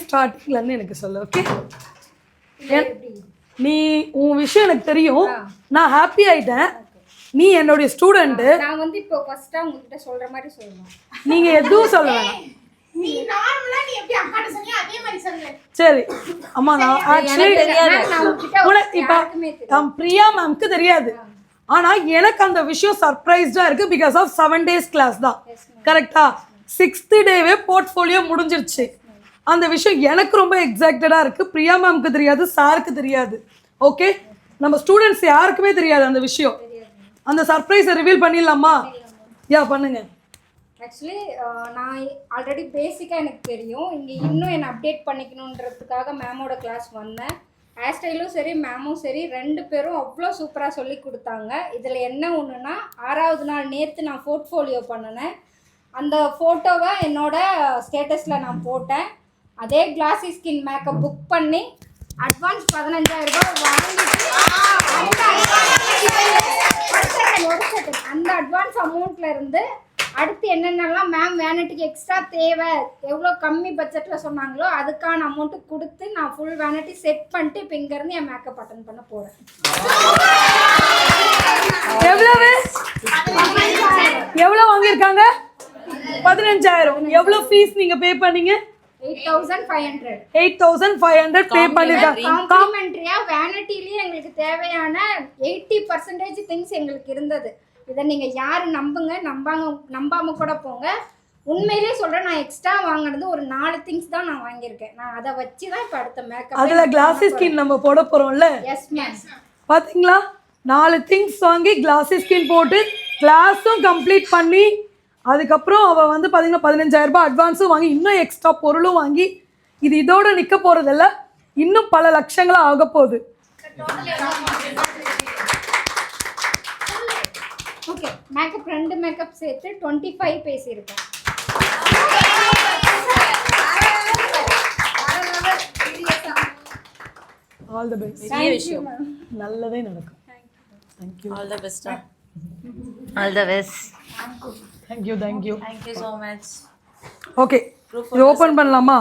ஸ்டார்டிங்ல இருந்து எனக்கு சொல்லு. ஓகே, நீ உன் விஷயம் எனக்கு தெரியும், நான் ஹாப்பி ஆயிட்டேன். நீ என்னோட ஸ்டூடெண்ட். நான் வந்து இப்போ ஃபர்ஸ்டா உங்ககிட்ட சொல்ற மாதிரி சொல்லணும். நீங்க எதுவும் சொல்ல வேணாம். நீ நார்மலா நீ எப்படி அம்மாட்ட சொன்னியோ அதே மாதிரி சொல்லு. சரி அம்மா, நான் ஆக்சுவலி இப்போ பிரியா மேம்க்கு தெரியாது, ஆனா எனக்கு அந்த விஷயம் சர்ப்ரைஸ்டா இருக்கு. பிகாஸ் ஆஃப் 7 days கிளாஸ் தான். கரெக்டா? 6th டேவே போர்ட்ஃபோலியோ முடிஞ்சிருச்சு. அந்த விஷயம் எனக்கு ரொம்ப எக்ஸைட்டடா இருக்கு. பிரியா மேம்க்கு தெரியாது, சாருக்கு தெரியாது. ஓகே, நம்ம ஸ்டூடெண்ட்ஸ் யாருக்குமே தெரியாது அந்த விஷயம். அந்த சர்ப்ரைஸை ரிவீல் பண்ணிடலாமா? யா பண்ணுங்க. ஆக்சுவலி நான் ஆல்ரெடி பேசிக்காக எனக்கு தெரியும். இங்கே இன்னும் என்னை அப்டேட் பண்ணிக்கணுன்றதுக்காக மேமோட கிளாஸ் வந்தேன். ஹேர் ஸ்டைலும் சரி மேமும் சரி 2 பேரும் அவ்வளோ சூப்பராக சொல்லி கொடுத்தாங்க. இதில் என்ன ஒன்றுனா 6வது நாள் நேற்று நான் போர்ட்ஃபோலியோ பண்ணினேன். அந்த ஃபோட்டோவை என்னோட ஸ்டேட்டஸில் நான் போட்டேன். அதே கிளாஸி ஸ்கின் மேக்கப் புக் பண்ணி அட்வான்ஸ் 15,000 ரூபாய் வாங்கிட்டு அந்த அட்வான்ஸ் அமௌண்ட்ல இருந்து அடுத்து என்னென்னலாம் மேம் வேனிட்டிக்கு எக்ஸ்ட்ரா தேவை, எவ்வளோ கம்மி பட்ஜெட்டில் சொன்னாங்களோ அதுக்கான அமௌண்ட்டு கொடுத்து நான் ஃபுல் வேனிட்டி செட் பண்ணிட்டு இப்போ இங்கேருந்து என் மேக்கப் அட்டன் பண்ண போகிறேன். எவ்வளோ வாங்கியிருக்காங்க? 15,000. எவ்வளோ ஃபீஸ் நீங்க பே பண்ணீங்க? 8,500. 8,500 பே பண்ணிருக்காங்க. காம்ப்ளிமெண்டரியா வேனிட்டிலேயே எங்களுக்கு தேவையான 80% திங்ஸ் எங்களுக்கு இருந்தது. இதை நீங்க யாரு நம்புங்க, நம்பாம கூட போங்க. உண்மையிலேயே சொல்றேன், நான் எக்ஸ்ட்ரா வாங்கினது ஒரு 4 திங்ஸ் தான் நான் வாங்கியிருக்கேன். நான் அதை வச்சு தான் இப்போ அடுத்த மேக்கப். அதுல கிளாஸி ஸ்கின் நம்ம போட போறோம்ல? Yes ma'am. பாத்தீங்களா, 4 திங்ஸ் வாங்கி கிளாஸி ஸ்கின் போட்டு கிளாஸும் கம்ப்ளீட் பண்ணி அதுக்கப்புறம் அவள் வந்து பார்த்தீங்கன்னா 15,000 ரூபாய் அட்வான்ஸும் வாங்கி இன்னும் எக்ஸ்ட்ரா பொருளும் வாங்கி இது இதோட நிற்க போகிறதில்ல, இன்னும் பல லட்சங்களாக ஆக போகுது. ஓகே, மேக்கப் 2 மேக்கப் சேர்த்து 25 பேசியிருக்கேன். All the best. நல்லதே நடக்கும். Thank you. All the best. All the best. Thank you. Thank you so much. Okay, இது ஓப்பன் பண்ணலாமா?